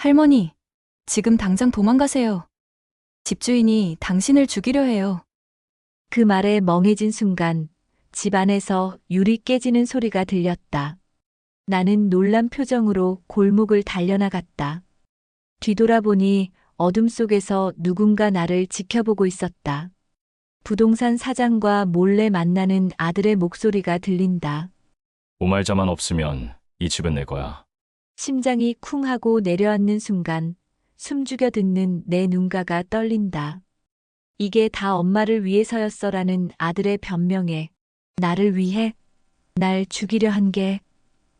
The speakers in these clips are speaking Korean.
할머니, 지금 당장 도망가세요. 집주인이 당신을 죽이려 해요. 그 말에 멍해진 순간 집 안에서 유리 깨지는 소리가 들렸다. 나는 놀란 표정으로 골목을 달려나갔다. 뒤돌아보니 어둠 속에서 누군가 나를 지켜보고 있었다. 부동산 사장과 몰래 만나는 아들의 목소리가 들린다. 오말자만 없으면 이 집은 내 거야. 심장이 쿵 하고 내려앉는 순간 숨죽여 듣는 내 눈가가 떨린다. 이게 다 엄마를 위해서였어라는 아들의 변명에 나를 위해 날 죽이려 한 게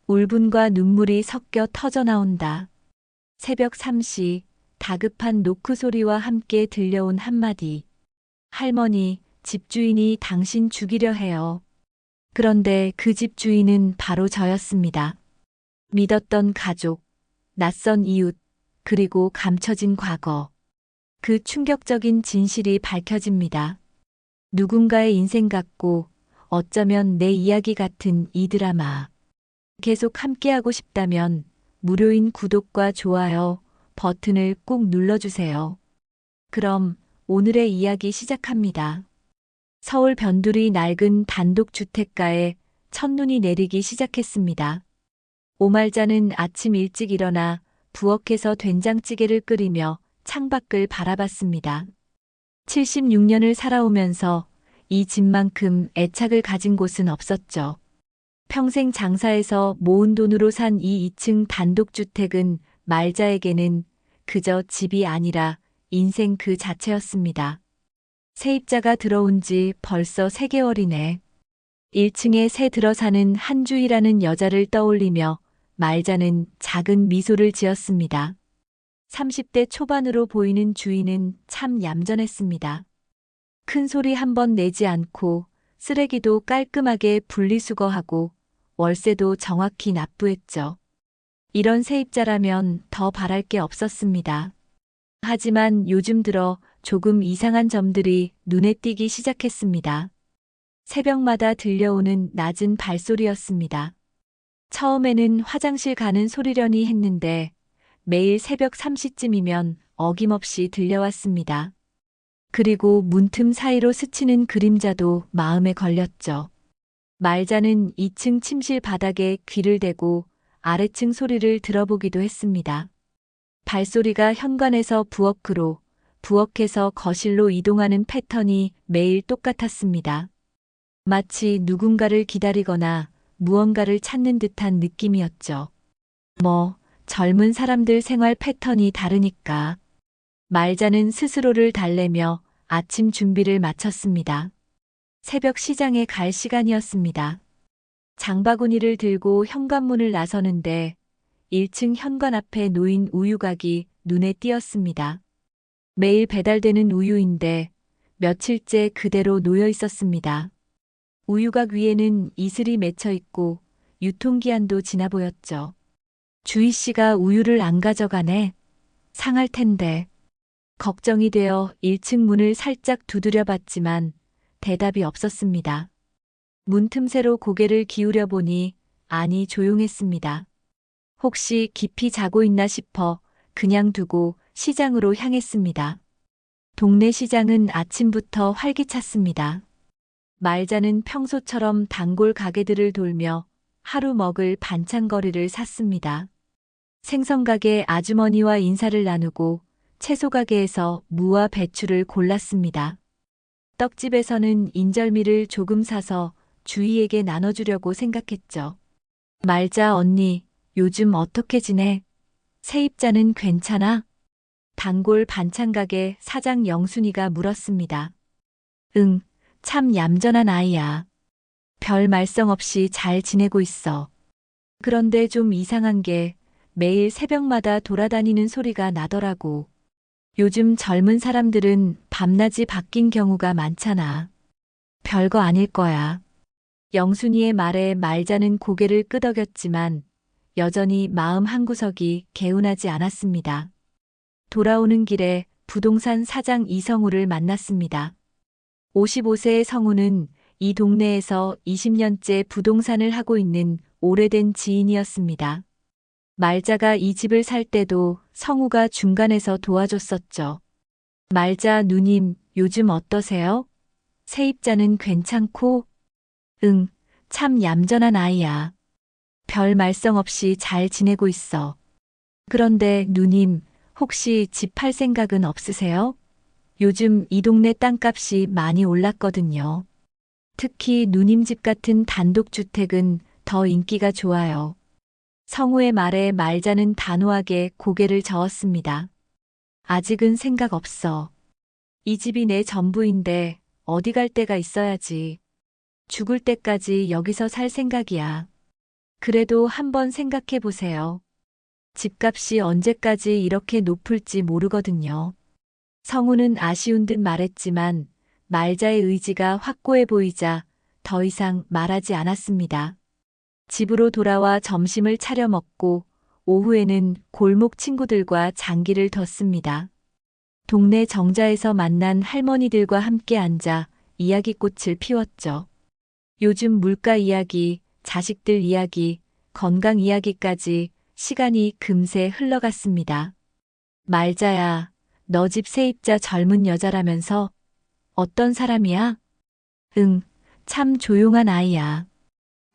울분과 눈물이 섞여 터져 나온다. 새벽 3시 다급한 노크 소리와 함께 들려온 한마디. 할머니, 집주인이 당신 죽이려 해요. 그런데 그 집주인은 바로 저였습니다. 믿었던 가족, 낯선 이웃, 그리고 감춰진 과거. 그 충격적인 진실이 밝혀집니다. 누군가의 인생 같고 어쩌면 내 이야기 같은 이 드라마. 계속 함께하고 싶다면 무료인 구독과 좋아요 버튼을 꼭 눌러주세요. 그럼 오늘의 이야기 시작합니다. 서울 변두리 낡은 단독주택가에 첫눈이 내리기 시작했습니다. 오말자는 아침 일찍 일어나 부엌에서 된장찌개를 끓이며 창밖을 바라봤습니다. 76년을 살아오면서 이 집만큼 애착을 가진 곳은 없었죠. 평생 장사해서 모은 돈으로 산 이 2층 단독주택은 말자에게는 그저 집이 아니라 인생 그 자체였습니다. 세입자가 들어온 지 벌써 3개월이네. 1층에 새 들어 사는 한주희라는 여자를 떠올리며 말자는 작은 미소를 지었습니다. 30대 초반으로 보이는 주인은 참 얌전했습니다. 큰 소리 한 번 내지 않고 쓰레기도 깔끔하게 분리수거하고 월세도 정확히 납부했죠. 이런 세입자라면 더 바랄 게 없었습니다. 하지만 요즘 들어 조금 이상한 점들이 눈에 띄기 시작했습니다. 새벽마다 들려오는 낮은 발소리였습니다. 처음에는 화장실 가는 소리려니 했는데 매일 새벽 3시쯤이면 어김없이 들려왔습니다. 그리고 문틈 사이로 스치는 그림자도 마음에 걸렸죠. 말자는 2층 침실 바닥에 귀를 대고 아래층 소리를 들어보기도 했습니다. 발소리가 현관에서 부엌으로, 부엌에서 거실로 이동하는 패턴이 매일 똑같았습니다. 마치 누군가를 기다리거나 무언가를 찾는 듯한 느낌이었죠. 젊은 사람들 생활 패턴이 다르니까. 말자는 스스로를 달래며 아침 준비를 마쳤습니다. 새벽 시장에 갈 시간이었습니다. 장바구니를 들고 현관문을 나서는데 1층 현관 앞에 놓인 우유각이 눈에 띄었습니다. 매일 배달되는 우유인데 며칠째 그대로 놓여 있었습니다. 우유각 위에는 이슬이 맺혀 있고 유통기한도 지나 보였죠. 주희 씨가 우유를 안 가져가네. 상할 텐데. 걱정이 되어 1층 문을 살짝 두드려 봤지만 대답이 없었습니다. 문 틈새로 고개를 기울여 보니 안이 조용했습니다. 혹시 깊이 자고 있나 싶어 그냥 두고 시장으로 향했습니다. 동네 시장은 아침부터 활기찼습니다. 말자는 평소처럼 단골 가게들을 돌며 하루 먹을 반찬거리를 샀습니다. 생선가게 아주머니와 인사를 나누고 채소가게에서 무와 배추를 골랐습니다. 떡집에서는 인절미를 조금 사서 주희에게 나눠주려고 생각했죠. 말자 언니, 요즘 어떻게 지내? 세입자는 괜찮아? 단골 반찬가게 사장 영순이가 물었습니다. 응, 참 얌전한 아이야. 별 말썽 없이 잘 지내고 있어. 그런데 좀 이상한 게 매일 새벽마다 돌아다니는 소리가 나더라고. 요즘 젊은 사람들은 밤낮이 바뀐 경우가 많잖아. 별거 아닐 거야. 영순이의 말에 말자는 고개를 끄덕였지만 여전히 마음 한구석이 개운하지 않았습니다. 돌아오는 길에 부동산 사장 이성우를 만났습니다. 55세의 성우는 이 동네에서 20년째 부동산을 하고 있는 오래된 지인이었습니다. 말자가 이 집을 살 때도 성우가 중간에서 도와줬었죠. 말자 누님, 요즘 어떠세요? 세입자는 괜찮고? 응, 참 얌전한 아이야. 별 말썽 없이 잘 지내고 있어. 그런데 누님, 혹시 집 팔 생각은 없으세요? 요즘 이 동네 땅값이 많이 올랐거든요. 특히 누님 집 같은 단독주택은 더 인기가 좋아요. 성우의 말에 말자는 단호하게 고개를 저었습니다. 아직은 생각 없어. 이 집이 내 전부인데 어디 갈 데가 있어야지. 죽을 때까지 여기서 살 생각이야. 그래도 한번 생각해 보세요. 집값이 언제까지 이렇게 높을지 모르거든요. 성우는 아쉬운 듯 말했지만 말자의 의지가 확고해 보이자 더 이상 말하지 않았습니다. 집으로 돌아와 점심을 차려 먹고 오후에는 골목 친구들과 장기를 뒀습니다. 동네 정자에서 만난 할머니들과 함께 앉아 이야기꽃을 피웠죠. 요즘 물가 이야기, 자식들 이야기, 건강 이야기까지 시간이 금세 흘러갔습니다. 말자야, 너 집 세입자 젊은 여자라면서? 어떤 사람이야? 응, 참 조용한 아이야.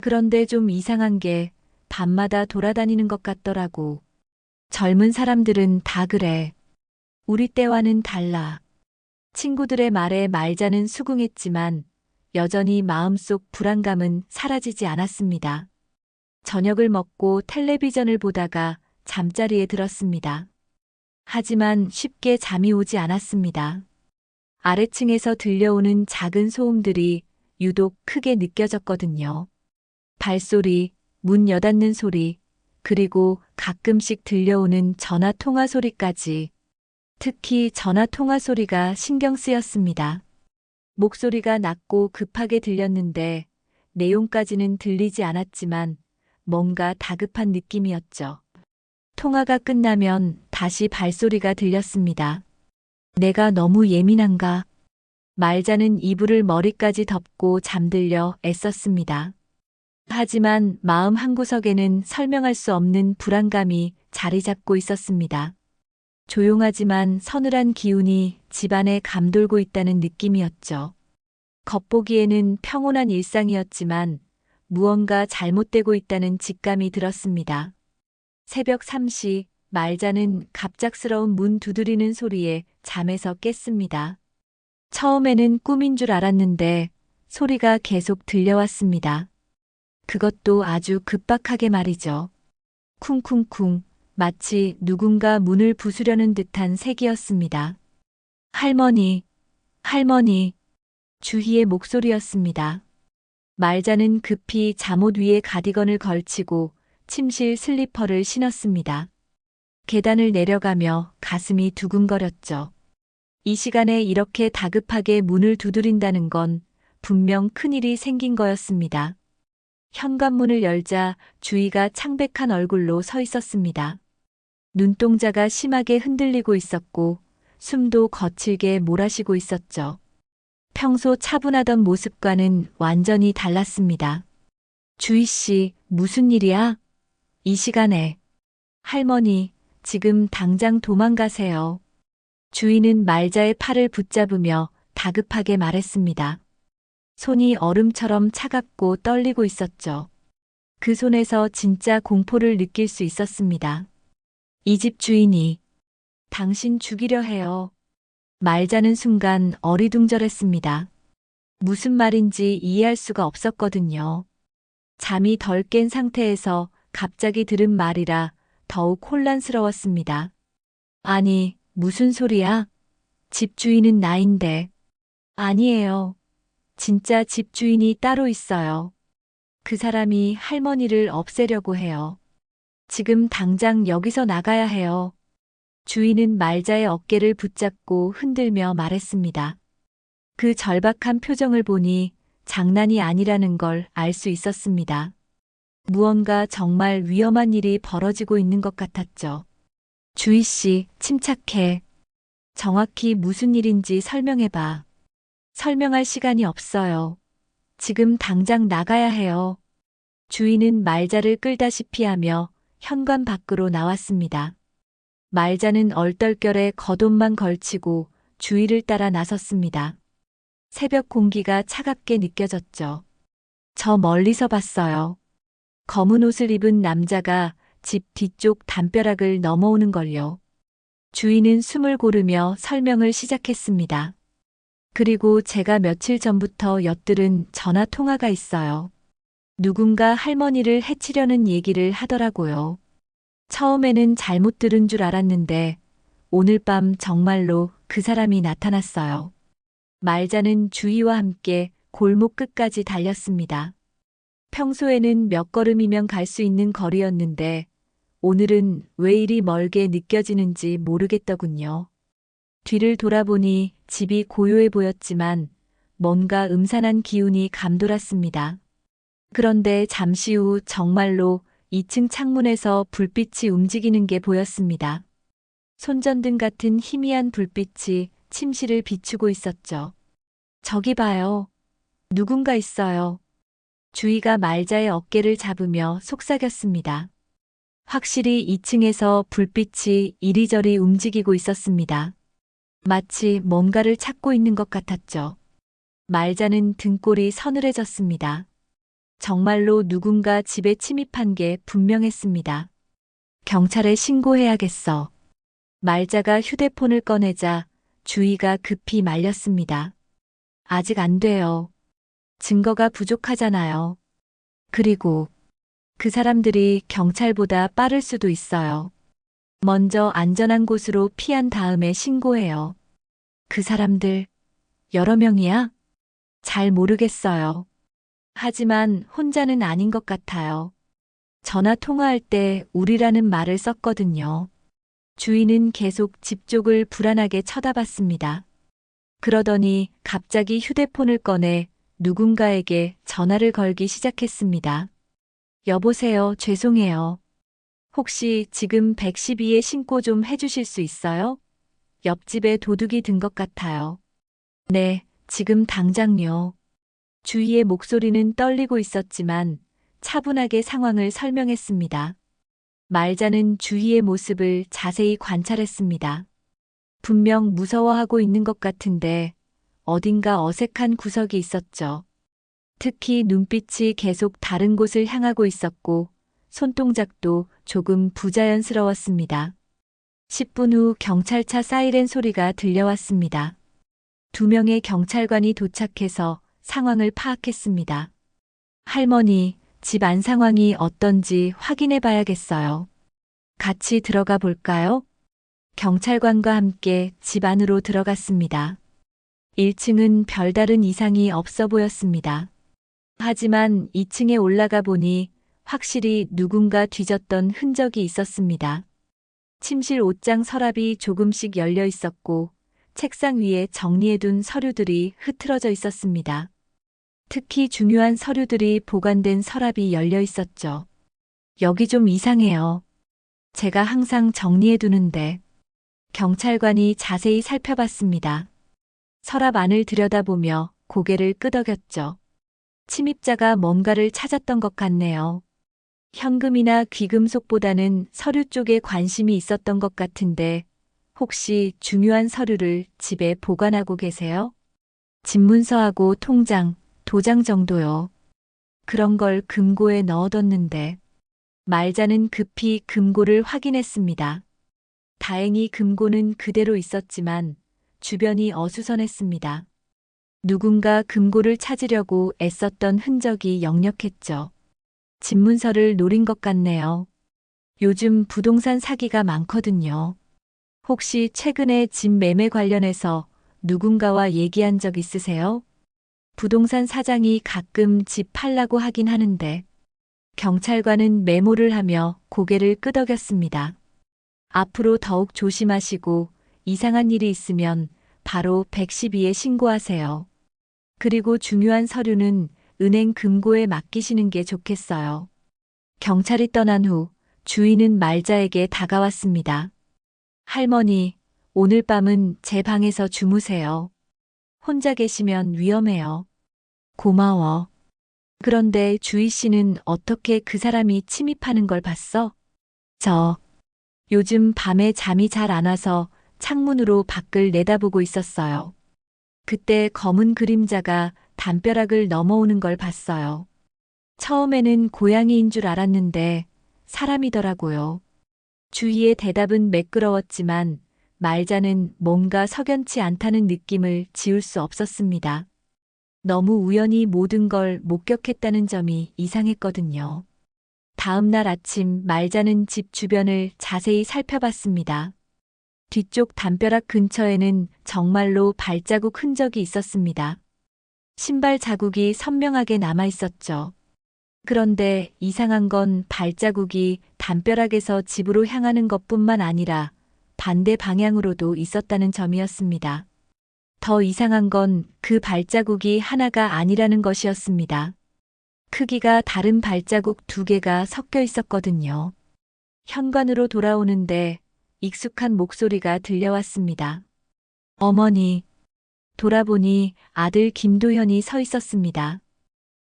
그런데 좀 이상한 게 밤마다 돌아다니는 것 같더라고. 젊은 사람들은 다 그래. 우리 때와는 달라. 친구들의 말에 말자는 수긍했지만 여전히 마음속 불안감은 사라지지 않았습니다. 저녁을 먹고 텔레비전을 보다가 잠자리에 들었습니다. 하지만 쉽게 잠이 오지 않았습니다. 아래층에서 들려오는 작은 소음들이 유독 크게 느껴졌거든요. 발소리, 문 여닫는 소리, 그리고 가끔씩 들려오는 전화 통화 소리까지. 특히 전화 통화 소리가 신경 쓰였습니다. 목소리가 낮고 급하게 들렸는데 내용까지는 들리지 않았지만 뭔가 다급한 느낌이었죠. 통화가 끝나면 다시 발소리가 들렸습니다. 내가 너무 예민한가? 말자는 이불을 머리까지 덮고 잠들려 애썼습니다. 하지만 마음 한구석에는 설명할 수 없는 불안감이 자리 잡고 있었습니다. 조용하지만 서늘한 기운이 집안에 감돌고 있다는 느낌이었죠. 겉보기에는 평온한 일상이었지만 무언가 잘못되고 있다는 직감이 들었습니다. 새벽 3시 말자는 갑작스러운 문 두드리는 소리에 잠에서 깼습니다. 처음에는 꿈인 줄 알았는데 소리가 계속 들려왔습니다. 그것도 아주 급박하게 말이죠. 쿵쿵쿵, 마치 누군가 문을 부수려는 듯한 색이었습니다. 할머니, 할머니, 주희의 목소리였습니다. 말자는 급히 잠옷 위에 가디건을 걸치고 침실 슬리퍼를 신었습니다. 계단을 내려가며 가슴이 두근거렸죠. 이 시간에 이렇게 다급하게 문을 두드린다는 건 분명 큰일이 생긴 거였습니다. 현관문을 열자 주희가 창백한 얼굴로 서 있었습니다. 눈동자가 심하게 흔들리고 있었고 숨도 거칠게 몰아쉬고 있었죠. 평소 차분하던 모습과는 완전히 달랐습니다. 주희 씨, 무슨 일이야? 이 시간에. 할머니, 지금 당장 도망가세요. 주희는 말자의 팔을 붙잡으며 다급하게 말했습니다. 손이 얼음처럼 차갑고 떨리고 있었죠. 그 손에서 진짜 공포를 느낄 수 있었습니다. 이 집 주인이 당신 죽이려 해요. 말자는 순간 어리둥절했습니다. 무슨 말인지 이해할 수가 없었거든요. 잠이 덜 깬 상태에서 갑자기 들은 말이라 더욱 혼란스러웠습니다. 아니, 무슨 소리야? 집주인은 나인데. 아니에요. 진짜 집주인이 따로 있어요. 그 사람이 할머니를 없애려고 해요. 지금 당장 여기서 나가야 해요. 주인은 말자의 어깨를 붙잡고 흔들며 말했습니다. 그 절박한 표정을 보니 장난이 아니라는 걸 알 수 있었습니다. 무언가 정말 위험한 일이 벌어지고 있는 것 같았죠. 주희 씨, 침착해. 정확히 무슨 일인지 설명해봐. 설명할 시간이 없어요. 지금 당장 나가야 해요. 주인은 말자를 끌다시피 하며 현관 밖으로 나왔습니다. 말자는 얼떨결에 겉옷만 걸치고 주위를 따라 나섰습니다. 새벽 공기가 차갑게 느껴졌죠. 저 멀리서 봤어요. 검은 옷을 입은 남자가 집 뒤쪽 담벼락을 넘어오는 걸요. 주인은 숨을 고르며 설명을 시작했습니다. 그리고 제가 며칠 전부터 엿들은 전화 통화가 있어요. 누군가 할머니를 해치려는 얘기를 하더라고요. 처음에는 잘못 들은 줄 알았는데 오늘 밤 정말로 그 사람이 나타났어요. 말자는 주희와 함께 골목 끝까지 달렸습니다. 평소에는 몇 걸음이면 갈 수 있는 거리였는데 오늘은 왜 이리 멀게 느껴지는지 모르겠더군요. 뒤를 돌아보니 집이 고요해 보였지만 뭔가 음산한 기운이 감돌았습니다. 그런데 잠시 후 정말로 2층 창문에서 불빛이 움직이는 게 보였습니다. 손전등 같은 희미한 불빛이 침실을 비추고 있었죠. 저기 봐요. 누군가 있어요. 주희가 말자의 어깨를 잡으며 속삭였습니다. 확실히 2층에서 불빛이 이리저리 움직이고 있었습니다. 마치 뭔가를 찾고 있는 것 같았죠. 말자는 등골이 서늘해졌습니다. 정말로 누군가 집에 침입한 게 분명했습니다. 경찰에 신고해야겠어. 말자가 휴대폰을 꺼내자 주희가 급히 말렸습니다. 아직 안 돼요. 증거가 부족하잖아요. 그리고 그 사람들이 경찰보다 빠를 수도 있어요. 먼저 안전한 곳으로 피한 다음에 신고해요. 그 사람들 여러 명이야? 잘 모르겠어요. 하지만 혼자는 아닌 것 같아요. 전화 통화할 때 우리라는 말을 썼거든요. 주인은 계속 집 쪽을 불안하게 쳐다봤습니다. 그러더니 갑자기 휴대폰을 꺼내 누군가에게 전화를 걸기 시작했습니다. 여보세요, 죄송해요. 혹시 지금 112에 신고 좀 해주실 수 있어요? 옆집에 도둑이 든 것 같아요. 네, 지금 당장요. 주희의 목소리는 떨리고 있었지만 차분하게 상황을 설명했습니다. 말자는 주희의 모습을 자세히 관찰했습니다. 분명 무서워하고 있는 것 같은데 어딘가 어색한 구석이 있었죠. 특히 눈빛이 계속 다른 곳을 향하고 있었고 손동작도 조금 부자연스러웠습니다. 10분 후 경찰차 사이렌 소리가 들려왔습니다. 2명의 경찰관이 도착해서 상황을 파악했습니다. 할머니, 집 안 상황이 어떤지 확인해 봐야겠어요. 같이 들어가 볼까요? 경찰관과 함께 집 안으로 들어갔습니다. 1층은 별다른 이상이 없어 보였습니다. 하지만 2층에 올라가 보니 확실히 누군가 뒤졌던 흔적이 있었습니다. 침실 옷장 서랍이 조금씩 열려 있었고 책상 위에 정리해둔 서류들이 흐트러져 있었습니다. 특히 중요한 서류들이 보관된 서랍이 열려 있었죠. 여기 좀 이상해요. 제가 항상 정리해두는데. 경찰관이 자세히 살펴봤습니다. 서랍 안을 들여다보며 고개를 끄덕였죠. 침입자가 뭔가를 찾았던 것 같네요. 현금이나 귀금속보다는 서류 쪽에 관심이 있었던 것 같은데 혹시 중요한 서류를 집에 보관하고 계세요? 집문서하고 통장, 도장 정도요. 그런 걸 금고에 넣어뒀는데. 말자는 급히 금고를 확인했습니다. 다행히 금고는 그대로 있었지만 주변이 어수선했습니다. 누군가 금고를 찾으려고 애썼던 흔적이 역력했죠. 집문서를 노린 것 같네요. 요즘 부동산 사기가 많거든요. 혹시 최근에 집 매매 관련해서 누군가와 얘기한 적 있으세요? 부동산 사장이 가끔 집 팔라고 하긴 하는데. 경찰관은 메모를 하며 고개를 끄덕였습니다. 앞으로 더욱 조심하시고 이상한 일이 있으면 바로 112에 신고하세요. 그리고 중요한 서류는 은행 금고에 맡기시는 게 좋겠어요. 경찰이 떠난 후 주인은 말자에게 다가왔습니다. 할머니, 오늘 밤은 제 방에서 주무세요. 혼자 계시면 위험해요. 고마워. 그런데 주희 씨는 어떻게 그 사람이 침입하는 걸 봤어? 저 요즘 밤에 잠이 잘 안 와서 창문으로 밖을 내다보고 있었어요. 그때 검은 그림자가 담벼락을 넘어오는 걸 봤어요. 처음에는 고양이인 줄 알았는데 사람이더라고요. 주희의 대답은 매끄러웠지만 말자는 뭔가 석연치 않다는 느낌을 지울 수 없었습니다. 너무 우연히 모든 걸 목격했다는 점이 이상했거든요. 다음 날 아침 말자는 집 주변을 자세히 살펴봤습니다. 뒤쪽 담벼락 근처에는 정말로 발자국 흔적이 있었습니다. 신발 자국이 선명하게 남아 있었죠. 그런데 이상한 건 발자국이 담벼락에서 집으로 향하는 것뿐만 아니라 반대 방향으로도 있었다는 점이었습니다. 더 이상한 건 그 발자국이 하나가 아니라는 것이었습니다. 크기가 다른 발자국 2개가 섞여 있었거든요. 현관으로 돌아오는데 익숙한 목소리가 들려왔습니다. 어머니. 돌아보니 아들 김도현이 서 있었습니다.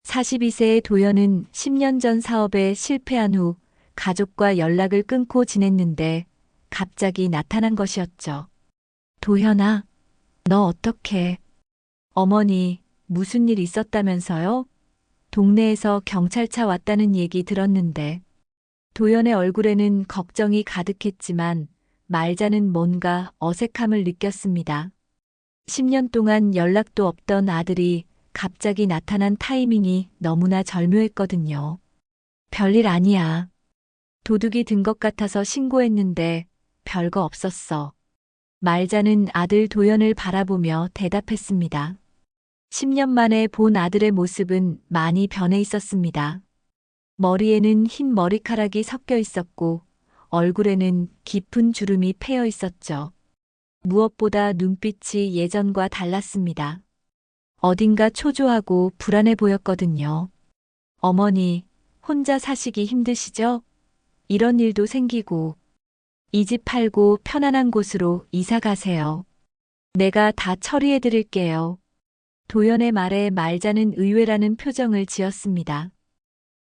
42세의 도현은 10년 전 사업에 실패한 후 가족과 연락을 끊고 지냈는데 갑자기 나타난 것이었죠. 도현아, 너 어떡해? 어머니, 무슨 일 있었다면서요? 동네에서 경찰차 왔다는 얘기 들었는데. 도현의 얼굴에는 걱정이 가득했지만 말자는 뭔가 어색함을 느꼈습니다. 10년 동안 연락도 없던 아들이 갑자기 나타난 타이밍이 너무나 절묘했거든요. 별일 아니야. 도둑이 든 것 같아서 신고했는데 별거 없었어. 말자는 아들 도현을 바라보며 대답했습니다. 10년 만에 본 아들의 모습은 많이 변해 있었습니다. 머리에는 흰 머리카락이 섞여 있었고 얼굴에는 깊은 주름이 패여 있었죠. 무엇보다 눈빛이 예전과 달랐습니다. 어딘가 초조하고 불안해 보였거든요. 어머니, 혼자 사시기 힘드시죠? 이런 일도 생기고 이 집 팔고 편안한 곳으로 이사 가세요. 내가 다 처리해 드릴게요. 도연의 말에 말자는 의외라는 표정을 지었습니다.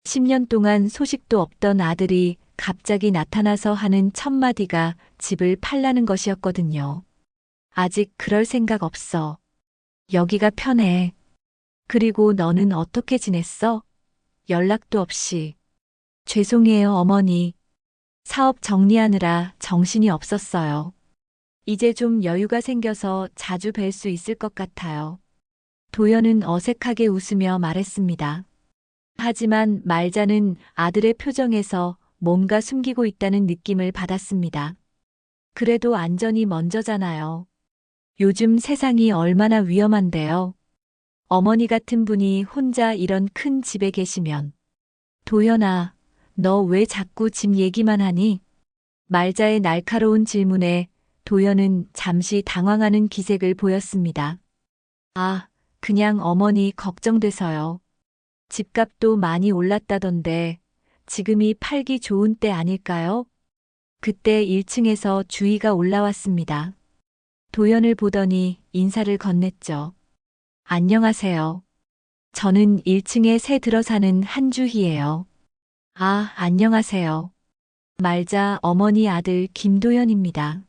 10년 동안 소식도 없던 아들이 갑자기 나타나서 하는 첫마디가 집을 팔라는 것이었거든요. 아직 그럴 생각 없어. 여기가 편해. 그리고 너는 어떻게 지냈어? 연락도 없이. 죄송해요, 어머니. 사업 정리하느라 정신이 없었어요. 이제 좀 여유가 생겨서 자주 뵐 수 있을 것 같아요. 도연은 어색하게 웃으며 말했습니다. 하지만 말자는 아들의 표정에서 뭔가 숨기고 있다는 느낌을 받았습니다. 그래도 안전이 먼저잖아요. 요즘 세상이 얼마나 위험한데요. 어머니 같은 분이 혼자 이런 큰 집에 계시면. 도연아, 너 왜 자꾸 집 얘기만 하니? 말자의 날카로운 질문에 도연은 잠시 당황하는 기색을 보였습니다. 아, 그냥 어머니 걱정돼서요. 집값도 많이 올랐다던데 지금이 팔기 좋은 때 아닐까요? 그때 1층에서 주희가 올라왔습니다. 도연을 보더니 인사를 건넸죠. 안녕하세요. 저는 1층에 새 들어 사는 한주희예요. 아, 안녕하세요. 말자 어머니 아들 김도연입니다.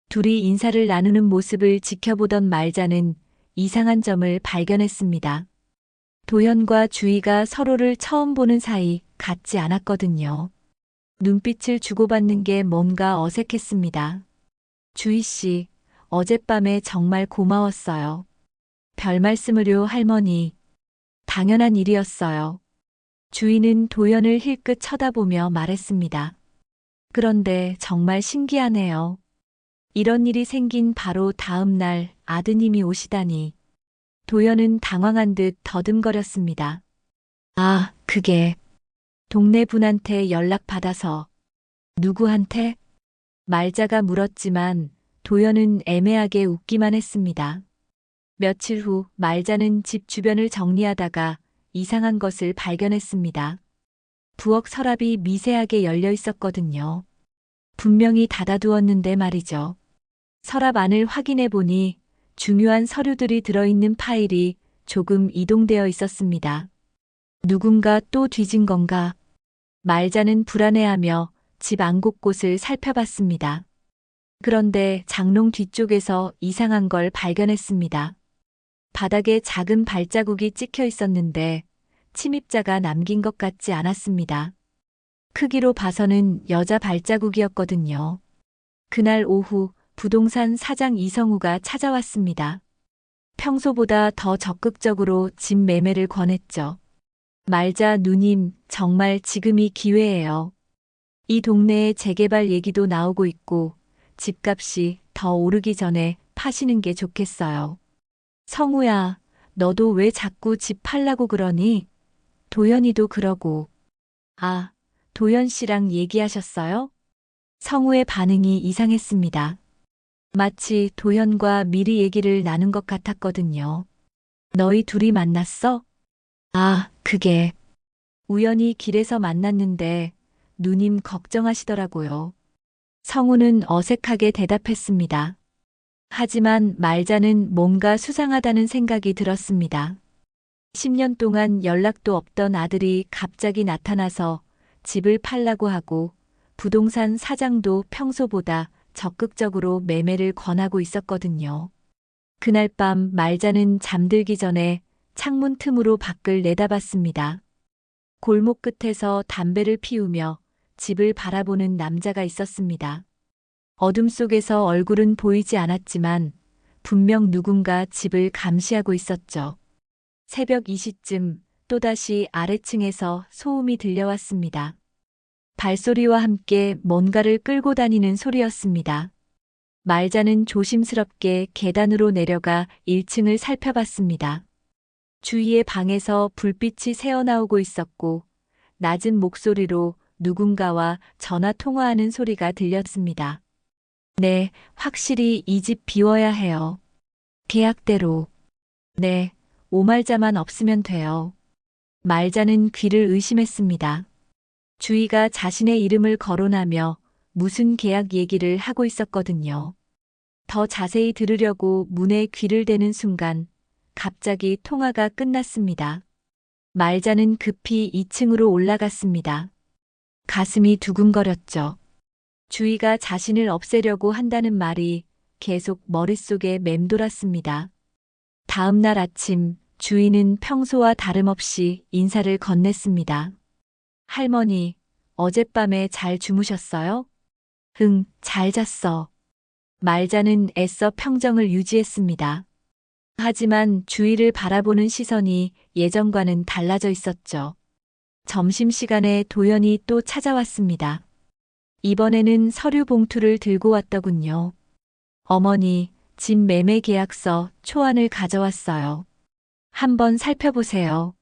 둘이 인사를 나누는 모습을 지켜보던 말자는 이상한 점을 발견했습니다. 도연과 주희가 서로를 처음 보는 사이 같지 않았거든요. 눈빛을 주고받는 게 뭔가 어색했습니다. 주희 씨, 어젯밤에 정말 고마웠어요. 별 말씀을요, 할머니. 당연한 일이었어요. 주희는 도연을 힐끗 쳐다보며 말했습니다. 그런데 정말 신기하네요. 이런 일이 생긴 바로 다음 날 아드님이 오시다니. 도연은 당황한 듯 더듬거렸습니다. 아, 그게 동네 분한테 연락받아서. 누구한테? 말자가 물었지만 도연은 애매하게 웃기만 했습니다. 며칠 후 말자는 집 주변을 정리하다가 이상한 것을 발견했습니다. 부엌 서랍이 미세하게 열려 있었거든요. 분명히 닫아두었는데 말이죠. 서랍 안을 확인해 보니 중요한 서류들이 들어있는 파일이 조금 이동되어 있었습니다. 누군가 또 뒤진 건가? 말자는 불안해하며 집 안 곳곳을 살펴봤습니다. 그런데 장롱 뒤쪽에서 이상한 걸 발견했습니다. 바닥에 작은 발자국이 찍혀 있었는데 침입자가 남긴 것 같지 않았습니다. 크기로 봐서는 여자 발자국이었거든요. 그날 오후 부동산 사장 이성우가 찾아왔습니다. 평소보다 더 적극적으로 집 매매를 권했죠. 말자 누님, 정말 지금이 기회예요. 이 동네에 재개발 얘기도 나오고 있고 집값이 더 오르기 전에 파시는 게 좋겠어요. 성우야, 너도 왜 자꾸 집 팔라고 그러니? 도연이도 그러고. 아, 도연 씨랑 얘기하셨어요? 성우의 반응이 이상했습니다. 마치 도연과 미리 얘기를 나눈 것 같았거든요. 너희 둘이 만났어? 아, 그게. 우연히 길에서 만났는데 누님 걱정하시더라고요. 성우는 어색하게 대답했습니다. 하지만 말자는 뭔가 수상하다는 생각이 들었습니다. 10년 동안 연락도 없던 아들이 갑자기 나타나서 집을 팔라고 하고 부동산 사장도 평소보다 적극적으로 매매를 권하고 있었거든요. 그날 밤 말자는 잠들기 전에 창문 틈으로 밖을 내다봤습니다. 골목 끝에서 담배를 피우며 집을 바라보는 남자가 있었습니다. 어둠 속에서 얼굴은 보이지 않았지만 분명 누군가 집을 감시하고 있었죠. 새벽 2시쯤 또다시 아래층에서 소음이 들려왔습니다. 발소리와 함께 뭔가를 끌고 다니는 소리였습니다. 말자는 조심스럽게 계단으로 내려가 1층을 살펴봤습니다. 주위의 방에서 불빛이 새어나오고 있었고 낮은 목소리로 누군가와 전화 통화하는 소리가 들렸습니다. 네, 확실히 이 집 비워야 해요. 계약대로. 네, 오말자만 없으면 돼요. 말자는 귀를 의심했습니다. 주희가 자신의 이름을 거론하며 무슨 계약 얘기를 하고 있었거든요. 더 자세히 들으려고 문에 귀를 대는 순간 갑자기 통화가 끝났습니다. 말자는 급히 2층으로 올라갔습니다. 가슴이 두근거렸죠. 주희가 자신을 없애려고 한다는 말이 계속 머릿속에 맴돌았습니다. 다음 날 아침 주희는 평소와 다름없이 인사를 건넸습니다. 할머니, 어젯밤에 잘 주무셨어요? 응, 잘 잤어. 말자는 애써 평정을 유지했습니다. 하지만 주희를 바라보는 시선이 예전과는 달라져 있었죠. 점심시간에 도연이 또 찾아왔습니다. 이번에는 서류 봉투를 들고 왔더군요. 어머니, 집 매매 계약서 초안을 가져왔어요. 한번 살펴보세요.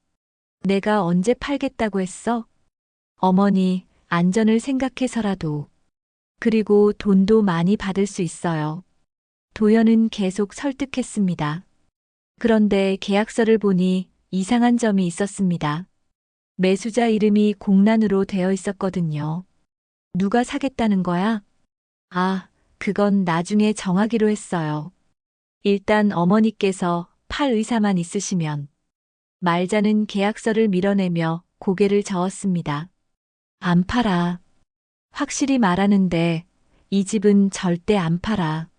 내가 언제 팔겠다고 했어? 어머니, 안전을 생각해서라도. 그리고 돈도 많이 받을 수 있어요. 도연은 계속 설득했습니다. 그런데 계약서를 보니 이상한 점이 있었습니다. 매수자 이름이 공란으로 되어 있었거든요. 누가 사겠다는 거야? 아, 그건 나중에 정하기로 했어요. 일단 어머니께서 팔 의사만 있으시면. 말자는 계약서를 밀어내며 고개를 저었습니다. 안 팔아. 확실히 말하는데 이 집은 절대 안 팔아.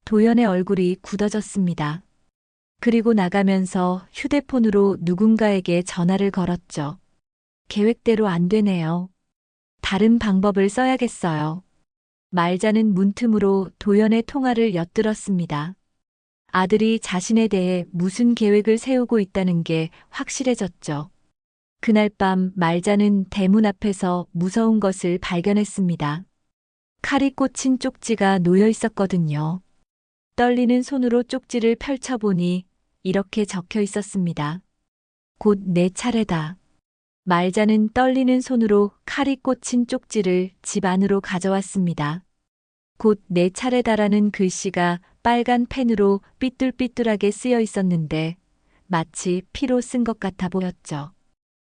도연의 얼굴이 굳어졌습니다. 그리고 나가면서 휴대폰으로 누군가에게 전화를 걸었죠. 계획대로 안 되네요. 다른 방법을 써야겠어요. 말자는 문틈으로 도연의 통화를 엿들었습니다. 아들이 자신에 대해 무슨 계획을 세우고 있다는 게 확실해졌죠. 그날 밤 말자는 대문 앞에서 무서운 것을 발견했습니다. 칼이 꽂힌 쪽지가 놓여 있었거든요. 떨리는 손으로 쪽지를 펼쳐보니 이렇게 적혀 있었습니다. 곧 내 차례다. 말자는 떨리는 손으로 칼이 꽂힌 쪽지를 집 안으로 가져왔습니다. 곧 내 차례다라는 글씨가 빨간 펜으로 삐뚤삐뚤하게 쓰여 있었는데 마치 피로 쓴 것 같아 보였죠.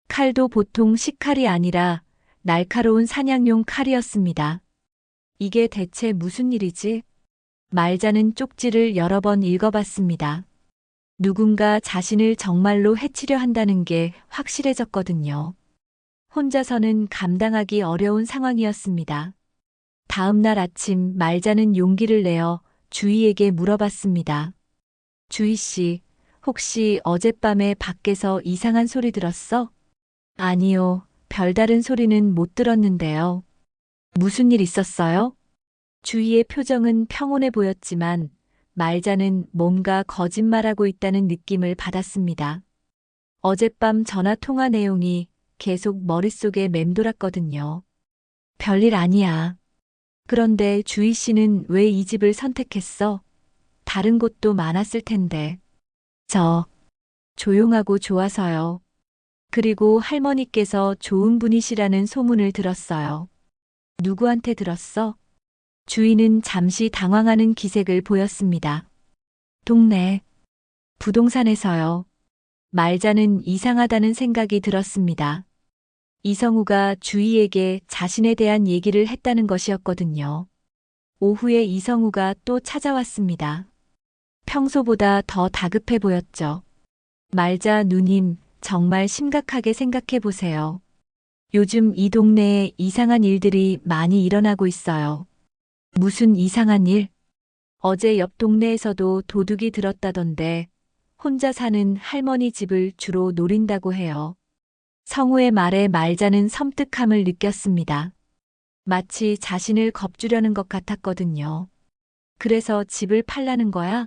칼도 보통 식칼이 아니라 날카로운 사냥용 칼이었습니다. 이게 대체 무슨 일이지? 말자는 쪽지를 여러 번 읽어봤습니다. 누군가 자신을 정말로 해치려 한다는 게 확실해졌거든요. 혼자서는 감당하기 어려운 상황이었습니다. 다음 날 아침 말자는 용기를 내어 주희에게 물어봤습니다. 주희 씨, 혹시 어젯밤에 밖에서 이상한 소리 들었어? 아니요, 별다른 소리는 못 들었는데요. 무슨 일 있었어요? 주희의 표정은 평온해 보였지만 말자는 뭔가 거짓말하고 있다는 느낌을 받았습니다. 어젯밤 전화 통화 내용이 계속 머릿속에 맴돌았거든요. 별일 아니야. 그런데 주희 씨는 왜 이 집을 선택했어? 다른 곳도 많았을 텐데. 조용하고 좋아서요. 그리고 할머니께서 좋은 분이시라는 소문을 들었어요. 누구한테 들었어? 주인은 잠시 당황하는 기색을 보였습니다. 동네, 부동산에서요. 말자는 이상하다는 생각이 들었습니다. 이성우가 주희에게 자신에 대한 얘기를 했다는 것이었거든요. 오후에 이성우가 또 찾아왔습니다. 평소보다 더 다급해 보였죠. 말자 누님, 정말 심각하게 생각해 보세요. 요즘 이 동네에 이상한 일들이 많이 일어나고 있어요. 무슨 이상한 일? 어제 옆 동네에서도 도둑이 들었다던데 혼자 사는 할머니 집을 주로 노린다고 해요. 성우의 말에 말자는 섬뜩함을 느꼈습니다. 마치 자신을 겁주려는 것 같았거든요. 그래서 집을 팔라는 거야?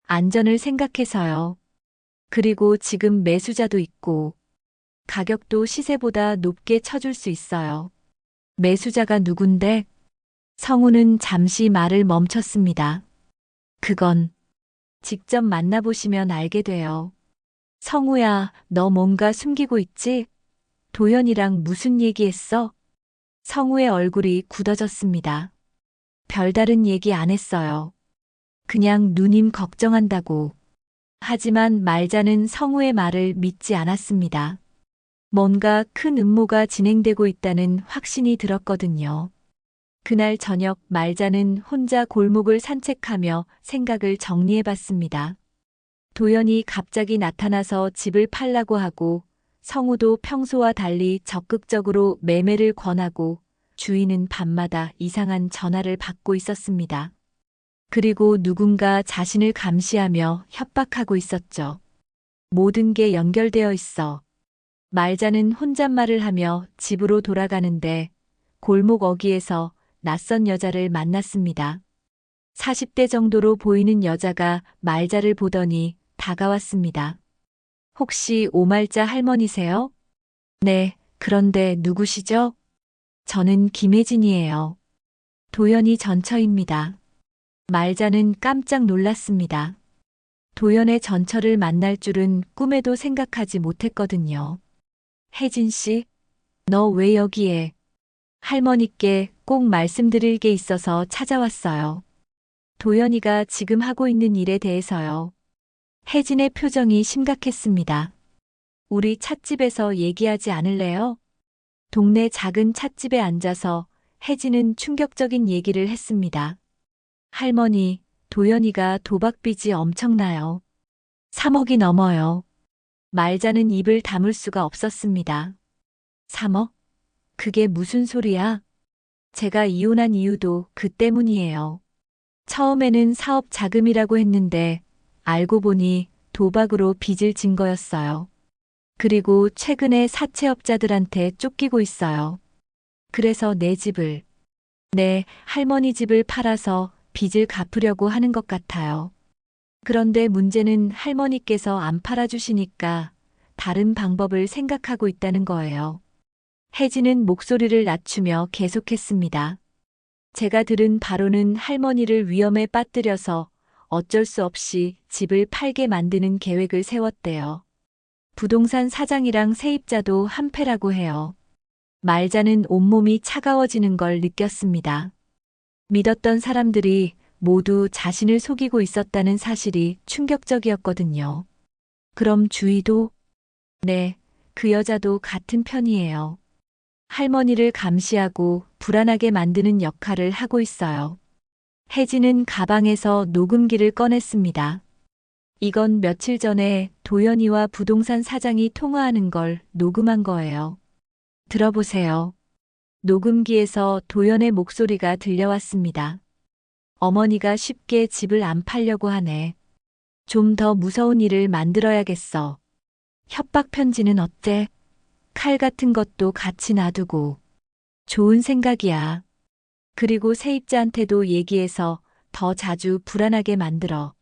안전을 생각해서요. 그리고 지금 매수자도 있고 가격도 시세보다 높게 쳐줄 수 있어요. 매수자가 누군데? 성우는 잠시 말을 멈췄습니다. 그건 직접 만나보시면 알게 돼요. 성우야, 너 뭔가 숨기고 있지? 도연이랑 무슨 얘기했어? 성우의 얼굴이 굳어졌습니다. 별다른 얘기 안 했어요. 그냥 누님 걱정한다고. 하지만 말자는 성우의 말을 믿지 않았습니다. 뭔가 큰 음모가 진행되고 있다는 확신이 들었거든요. 그날 저녁 말자는 혼자 골목을 산책하며 생각을 정리해봤습니다. 도연이 갑자기 나타나서 집을 팔라고 하고 성우도 평소와 달리 적극적으로 매매를 권하고 주인은 밤마다 이상한 전화를 받고 있었습니다. 그리고 누군가 자신을 감시하며 협박하고 있었죠. 모든 게 연결되어 있어. 말자는 혼잣말을 하며 집으로 돌아가는데 골목 어귀에서 낯선 여자를 만났습니다. 40대 정도로 보이는 여자가 말자를 보더니 다가왔습니다. 혹시 오말자 할머니세요? 네, 그런데 누구시죠? 저는 김혜진이에요. 도연이 전처입니다. 말자는 깜짝 놀랐습니다. 도연의 전처를 만날 줄은 꿈에도 생각하지 못했거든요. 혜진 씨, 너 왜 여기에? 할머니께 꼭 말씀드릴 게 있어서 찾아왔어요. 도연이가 지금 하고 있는 일에 대해서요. 혜진의 표정이 심각했습니다. 우리 찻집에서 얘기하지 않을래요? 동네 작은 찻집에 앉아서 혜진은 충격적인 얘기를 했습니다. 할머니, 도연이가 도박빚이 엄청나요. 3억이 넘어요. 말자는 입을 다물 수가 없었습니다. 3억? 그게 무슨 소리야? 제가 이혼한 이유도 그 때문이에요. 처음에는 사업 자금이라고 했는데 알고 보니 도박으로 빚을 진 거였어요. 그리고 최근에 사채업자들한테 쫓기고 있어요. 그래서 내 집을, 네, 할머니 집을 팔아서 빚을 갚으려고 하는 것 같아요. 그런데 문제는 할머니께서 안 팔아주시니까 다른 방법을 생각하고 있다는 거예요. 혜진은 목소리를 낮추며 계속했습니다. 제가 들은 바로는 할머니를 위험에 빠뜨려서 어쩔 수 없이 집을 팔게 만드는 계획을 세웠대요. 부동산 사장이랑 세입자도 한패라고 해요. 말자는 온몸이 차가워지는 걸 느꼈습니다. 믿었던 사람들이 모두 자신을 속이고 있었다는 사실이 충격적이었거든요. 그럼 주희도? 네, 그 여자도 같은 편이에요. 할머니를 감시하고 불안하게 만드는 역할을 하고 있어요. 혜진은 가방에서 녹음기를 꺼냈습니다. 이건 며칠 전에 도연이와 부동산 사장이 통화하는 걸 녹음한 거예요. 들어보세요. 녹음기에서 도연의 목소리가 들려왔습니다. 어머니가 쉽게 집을 안 팔려고 하네. 좀 더 무서운 일을 만들어야겠어. 협박 편지는 어때? 칼 같은 것도 같이 놔두고. 좋은 생각이야. 그리고 세입자한테도 얘기해서 더 자주 불안하게 만들어.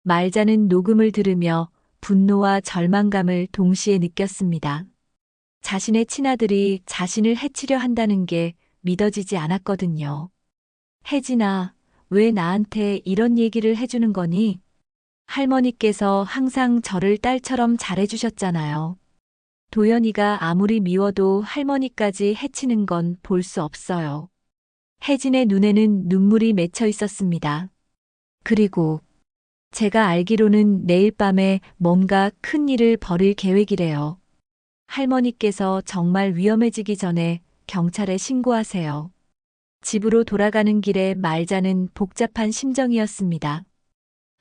말자는 녹음을 들으며 분노와 절망감을 동시에 느꼈습니다. 자신의 친아들이 자신을 해치려 한다는 게 믿어지지 않았거든요. 혜진아, 왜 나한테 이런 얘기를 해주는 거니? 할머니께서 항상 저를 딸처럼 잘해주셨잖아요. 도연이가 아무리 미워도 할머니까지 해치는 건 볼 수 없어요. 혜진의 눈에는 눈물이 맺혀 있었습니다. 그리고 제가 알기로는 내일 밤에 뭔가 큰 일을 벌일 계획이래요. 할머니께서 정말 위험해지기 전에 경찰에 신고하세요. 집으로 돌아가는 길에 말자는 복잡한 심정이었습니다.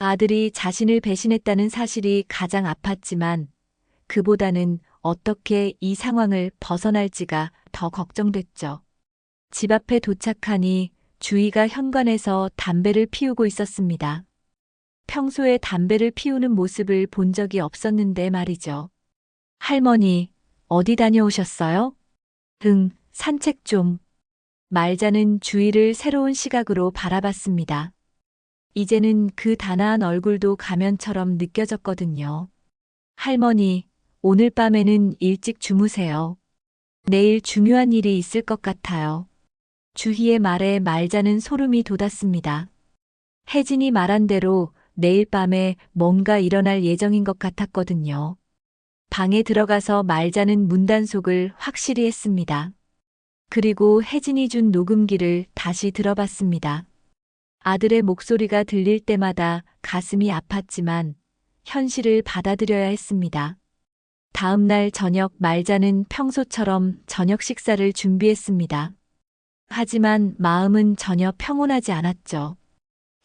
아들이 자신을 배신했다는 사실이 가장 아팠지만 그보다는 어떻게 이 상황을 벗어날지가 더 걱정됐죠. 집 앞에 도착하니 주희가 현관에서 담배를 피우고 있었습니다. 평소에 담배를 피우는 모습을 본 적이 없었는데 말이죠. 할머니, 어디 다녀오셨어요? 응, 산책 좀. 말자는 주희를 새로운 시각으로 바라봤습니다. 이제는 그 단아한 얼굴도 가면처럼 느껴졌거든요. 할머니, 오늘 밤에는 일찍 주무세요. 내일 중요한 일이 있을 것 같아요. 주희의 말에 말자는 소름이 돋았습니다. 혜진이 말한 대로 내일 밤에 뭔가 일어날 예정인 것 같았거든요. 방에 들어가서 말자는 문단속을 확실히 했습니다. 그리고 혜진이 준 녹음기를 다시 들어봤습니다. 아들의 목소리가 들릴 때마다 가슴이 아팠지만 현실을 받아들여야 했습니다. 다음 날 저녁 말자는 평소처럼 저녁 식사를 준비했습니다. 하지만 마음은 전혀 평온하지 않았죠.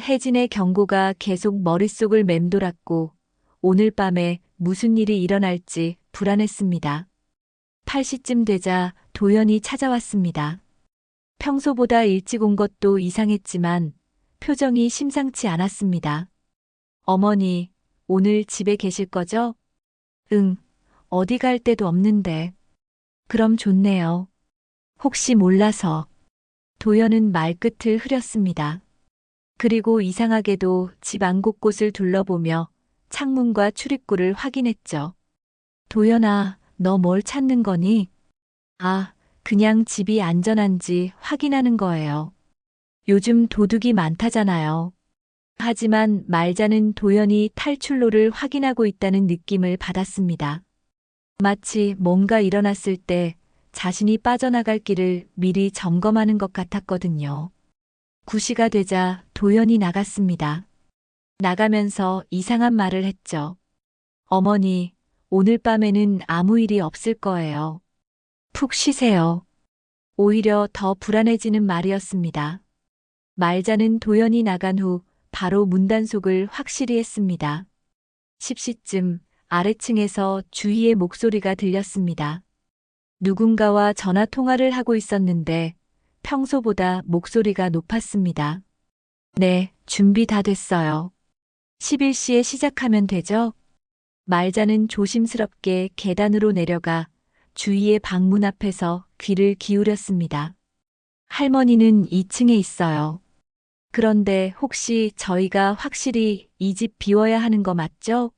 혜진의 경고가 계속 머릿속을 맴돌았고 오늘 밤에 무슨 일이 일어날지 불안했습니다. 8시쯤 되자 도연이 찾아왔습니다. 평소보다 일찍 온 것도 이상했지만 표정이 심상치 않았습니다. 어머니, 오늘 집에 계실 거죠? 응, 어디 갈 데도 없는데. 그럼 좋네요. 혹시 몰라서. 도연은 말끝을 흐렸습니다. 그리고 이상하게도 집 안 곳곳을 둘러보며 창문과 출입구를 확인했죠. 도연아, 너 뭘 찾는 거니? 아, 그냥 집이 안전한지 확인하는 거예요. 요즘 도둑이 많다잖아요. 하지만 말자는 도연이 탈출로를 확인하고 있다는 느낌을 받았습니다. 마치 뭔가 일어났을 때 자신이 빠져나갈 길을 미리 점검하는 것 같았거든요. 9시가 되자 도연이 나갔습니다. 나가면서 이상한 말을 했죠. 어머니, 오늘 밤에는 아무 일이 없을 거예요. 푹 쉬세요. 오히려 더 불안해지는 말이었습니다. 말자는 도연이 나간 후 바로 문단속을 확실히 했습니다. 10시쯤 아래층에서 주희의 목소리가 들렸습니다. 누군가와 전화 통화를 하고 있었는데 평소보다 목소리가 높았습니다. 네, 준비 다 됐어요. 11시에 시작하면 되죠? 말자는 조심스럽게 계단으로 내려가 주희의 방문 앞에서 귀를 기울였습니다. 할머니는 2층에 있어요. 그런데 혹시 저희가 확실히 이 집 비워야 하는 거 맞죠?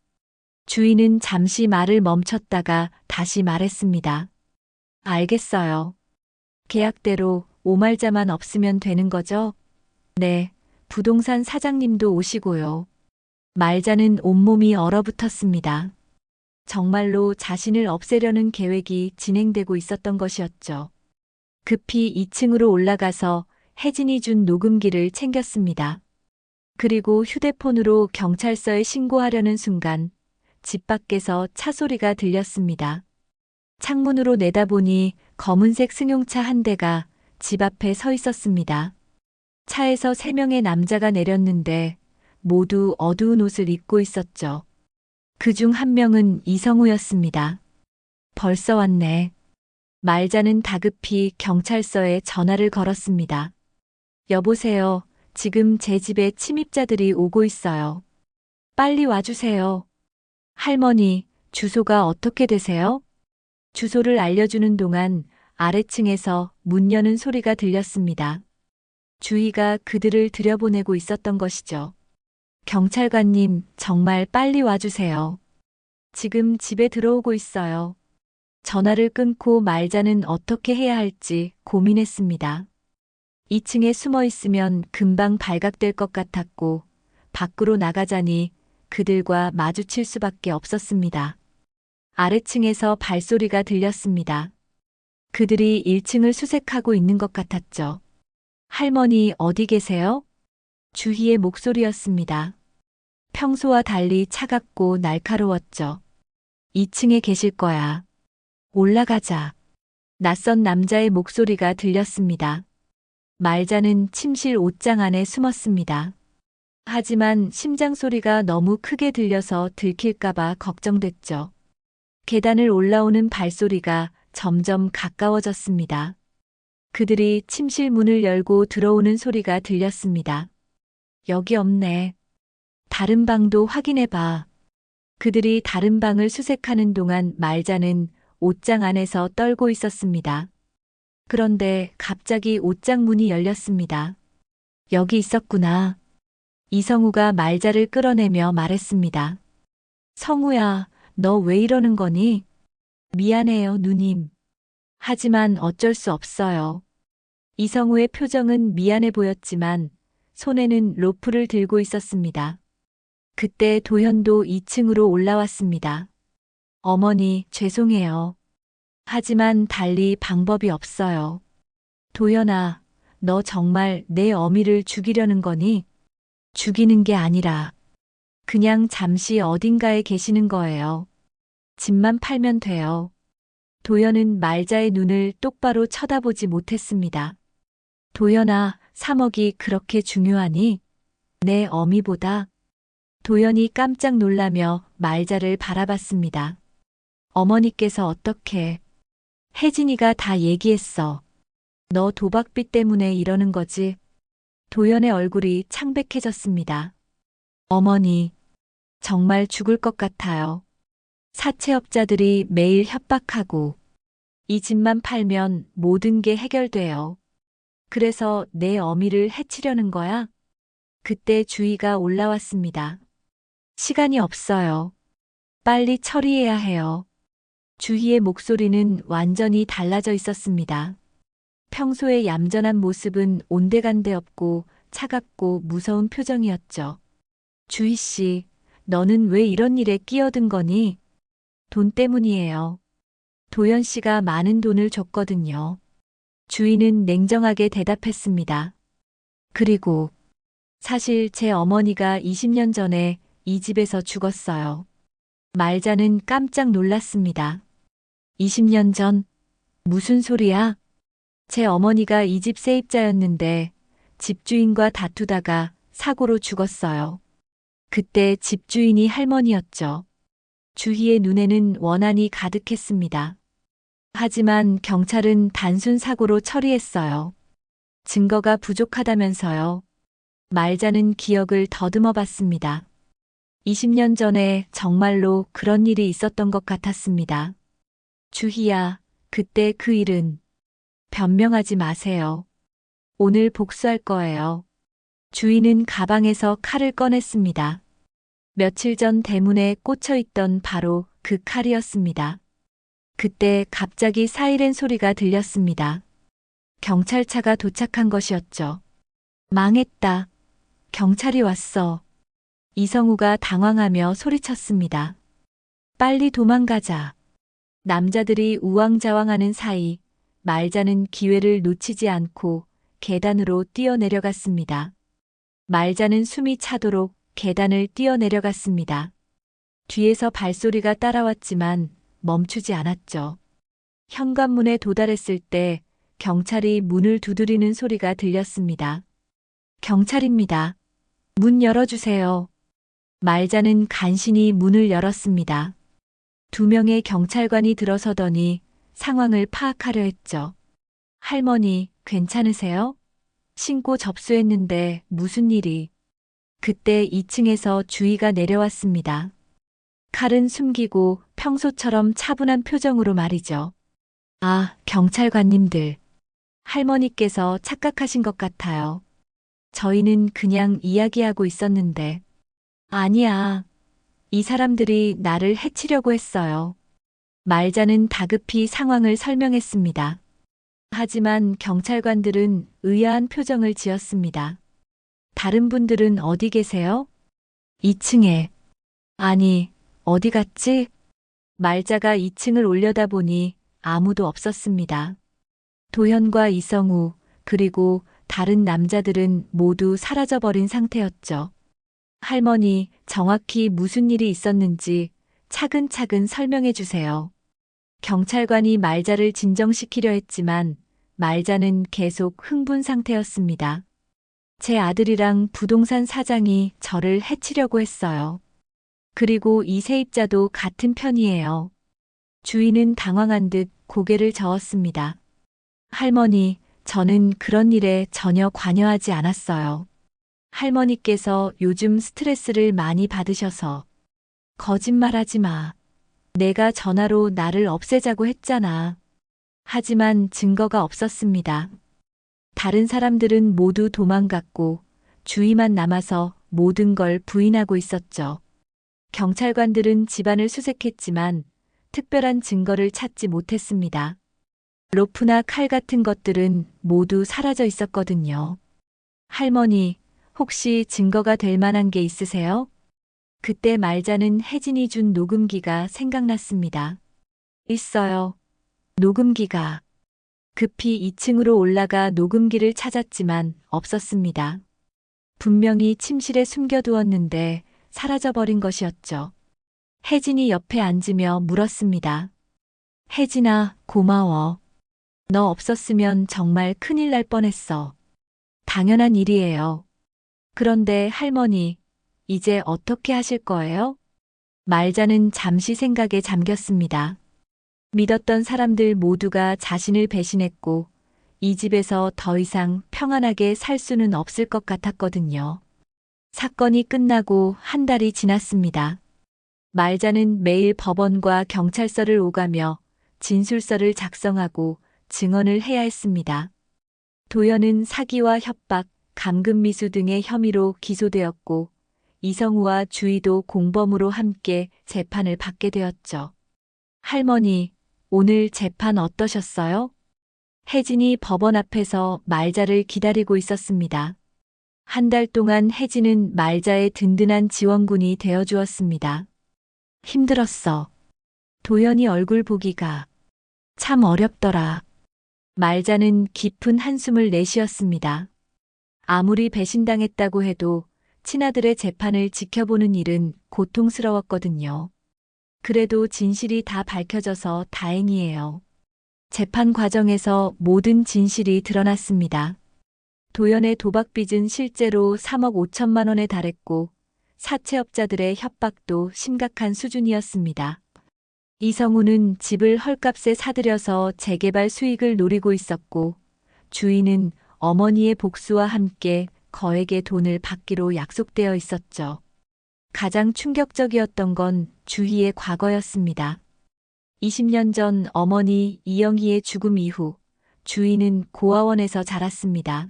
주인은 잠시 말을 멈췄다가 다시 말했습니다. 알겠어요. 계약대로 오말자만 없으면 되는 거죠? 네, 부동산 사장님도 오시고요. 말자는 온몸이 얼어붙었습니다. 정말로 자신을 없애려는 계획이 진행되고 있었던 것이었죠. 급히 2층으로 올라가서 혜진이 준 녹음기를 챙겼습니다. 그리고 휴대폰으로 경찰서에 신고하려는 순간 집 밖에서 차 소리가 들렸습니다. 창문으로 내다보니 검은색 승용차 한 대가 집 앞에 서 있었습니다. 차에서 3명의 남자가 내렸는데 모두 어두운 옷을 입고 있었죠. 그중 한 명은 이성우였습니다. 벌써 왔네. 말자는 다급히 경찰서에 전화를 걸었습니다. 여보세요. 지금 제 집에 침입자들이 오고 있어요. 빨리 와주세요. 할머니, 주소가 어떻게 되세요? 주소를 알려주는 동안 아래층에서 문 여는 소리가 들렸습니다. 주희가 그들을 들여보내고 있었던 것이죠. 경찰관님, 정말 빨리 와주세요. 지금 집에 들어오고 있어요. 전화를 끊고 말자는 어떻게 해야 할지 고민했습니다. 2층에 숨어 있으면 금방 발각될 것 같았고, 밖으로 나가자니 그들과 마주칠 수밖에 없었습니다. 아래층에서 발소리가 들렸습니다. 그들이 1층을 수색하고 있는 것 같았죠. 할머니 어디 계세요? 주희의 목소리였습니다. 평소와 달리 차갑고 날카로웠죠. 2층에 계실 거야. 올라가자. 낯선 남자의 목소리가 들렸습니다. 말자는 침실 옷장 안에 숨었습니다. 하지만 심장 소리가 너무 크게 들려서 들킬까봐 걱정됐죠. 계단을 올라오는 발소리가 점점 가까워졌습니다. 그들이 침실 문을 열고 들어오는 소리가 들렸습니다. 여기 없네. 다른 방도 확인해봐. 그들이 다른 방을 수색하는 동안 말자는 옷장 안에서 떨고 있었습니다. 그런데 갑자기 옷장 문이 열렸습니다. 여기 있었구나. 이성우가 말자를 끌어내며 말했습니다. 성우야, 너 왜 이러는 거니? 미안해요, 누님. 하지만 어쩔 수 없어요. 이성우의 표정은 미안해 보였지만 손에는 로프를 들고 있었습니다. 그때 도현도 2층으로 올라왔습니다. 어머니, 죄송해요. 하지만 달리 방법이 없어요. 도현아, 너 정말 내 어미를 죽이려는 거니? 죽이는 게 아니라 그냥 잠시 어딘가에 계시는 거예요. 집만 팔면 돼요. 도현은 말자의 눈을 똑바로 쳐다보지 못했습니다. 도현아, 3억이 그렇게 중요하니? 내 어미보다? 도현이 깜짝 놀라며 말자를 바라봤습니다. 어머니께서 어떻게? 혜진이가 다 얘기했어. 너 도박비 때문에 이러는 거지? 도현의 얼굴이 창백해졌습니다. 어머니, 정말 죽을 것 같아요. 사채업자들이 매일 협박하고 이 집만 팔면 모든 게 해결돼요. 그래서 내 어미를 해치려는 거야? 그때 주희가 올라왔습니다. 시간이 없어요. 빨리 처리해야 해요. 주희의 목소리는 완전히 달라져 있었습니다. 평소의 얌전한 모습은 온데간데 없고 차갑고 무서운 표정이었죠. 주희 씨, 너는 왜 이런 일에 끼어든 거니? 돈 때문이에요. 도현 씨가 많은 돈을 줬거든요. 주희는 냉정하게 대답했습니다. 그리고 사실 제 어머니가 20년 전에 이 집에서 죽었어요. 말자는 깜짝 놀랐습니다. 20년 전? 무슨 소리야? 제 어머니가 이 집 세입자였는데 집주인과 다투다가 사고로 죽었어요. 그때 집주인이 할머니였죠. 주희의 눈에는 원한이 가득했습니다. 하지만 경찰은 단순 사고로 처리했어요. 증거가 부족하다면서요. 말자는 기억을 더듬어 봤습니다. 20년 전에 정말로 그런 일이 있었던 것 같았습니다. 주희야, 그때 그 일은 변명하지 마세요. 오늘 복수할 거예요. 주희는 가방에서 칼을 꺼냈습니다. 며칠 전 대문에 꽂혀 있던 바로 그 칼이었습니다. 그때 갑자기 사이렌 소리가 들렸습니다. 경찰차가 도착한 것이었죠. 망했다. 경찰이 왔어. 이성우가 당황하며 소리쳤습니다. 빨리 도망가자. 남자들이 우왕좌왕하는 사이 말자는 기회를 놓치지 않고 계단으로 뛰어내려갔습니다. 말자는 숨이 차도록 계단을 뛰어내려갔습니다. 뒤에서 발소리가 따라왔지만 멈추지 않았죠. 현관문에 도달했을 때 경찰이 문을 두드리는 소리가 들렸습니다. 경찰입니다. 문 열어주세요. 말자는 간신히 문을 열었습니다. 2명의 경찰관이 들어서더니 상황을 파악하려 했죠. 할머니, 괜찮으세요? 신고 접수했는데 무슨 일이? 그때 2층에서 주희가 내려왔습니다. 칼은 숨기고 평소처럼 차분한 표정으로 말이죠. 아, 경찰관님들. 할머니께서 착각하신 것 같아요. 저희는 그냥 이야기하고 있었는데. 아니야. 이 사람들이 나를 해치려고 했어요. 말자는 다급히 상황을 설명했습니다. 하지만 경찰관들은 의아한 표정을 지었습니다. 다른 분들은 어디 계세요? 2층에. 아니, 어디 갔지? 말자가 2층을 올려다보니 아무도 없었습니다. 도현과 이성우, 그리고 다른 남자들은 모두 사라져버린 상태였죠. 할머니, 정확히 무슨 일이 있었는지 차근차근 설명해 주세요. 경찰관이 말자를 진정시키려 했지만 말자는 계속 흥분 상태였습니다. 제 아들이랑 부동산 사장이 저를 해치려고 했어요. 그리고 이 세입자도 같은 편이에요. 주인은 당황한 듯 고개를 저었습니다. 할머니, 저는 그런 일에 전혀 관여하지 않았어요. 할머니께서 요즘 스트레스를 많이 받으셔서. 거짓말하지 마. 내가 전화로 나를 없애자고 했잖아. 하지만 증거가 없었습니다. 다른 사람들은 모두 도망갔고 주희만 남아서 모든 걸 부인하고 있었죠. 경찰관들은 집안을 수색했지만 특별한 증거를 찾지 못했습니다. 로프나 칼 같은 것들은 모두 사라져 있었거든요. 할머니, 혹시 증거가 될 만한 게 있으세요? 그때 말자는 혜진이 준 녹음기가 생각났습니다. 있어요. 녹음기가. 급히 2층으로 올라가 녹음기를 찾았지만 없었습니다. 분명히 침실에 숨겨두었는데 사라져버린 것이었죠. 혜진이 옆에 앉으며 물었습니다. 혜진아, 고마워. 너 없었으면 정말 큰일 날 뻔했어. 당연한 일이에요. 그런데 할머니, 이제 어떻게 하실 거예요? 말자는 잠시 생각에 잠겼습니다. 믿었던 사람들 모두가 자신을 배신했고 이 집에서 더 이상 평안하게 살 수는 없을 것 같았거든요. 사건이 끝나고 한 달이 지났습니다. 말자는 매일 법원과 경찰서를 오가며 진술서를 작성하고 증언을 해야 했습니다. 도연은 사기와 협박, 감금미수 등의 혐의로 기소되었고 이성우와 주희도 공범으로 함께 재판을 받게 되었죠. 할머니, 오늘 재판 어떠셨어요? 혜진이 법원 앞에서 말자를 기다리고 있었습니다. 한 달 동안 혜진은 말자의 든든한 지원군이 되어주었습니다. 힘들었어. 도연이 얼굴 보기가 참 어렵더라. 말자는 깊은 한숨을 내쉬었습니다. 아무리 배신당했다고 해도 친아들의 재판을 지켜보는 일은 고통스러웠거든요. 그래도 진실이 다 밝혀져서 다행이에요. 재판 과정에서 모든 진실이 드러났습니다. 도연의 도박빚은 실제로 3억 5천만 원에 달했고 사채업자들의 협박도 심각한 수준이었습니다. 이성우는 집을 헐값에 사들여서 재개발 수익을 노리고 있었고 주인은 어머니의 복수와 함께 거액의 돈을 받기로 약속되어 있었죠. 가장 충격적이었던 건 주희의 과거였습니다. 20년 전 어머니 이영희의 죽음 이후 주희는 고아원에서 자랐습니다.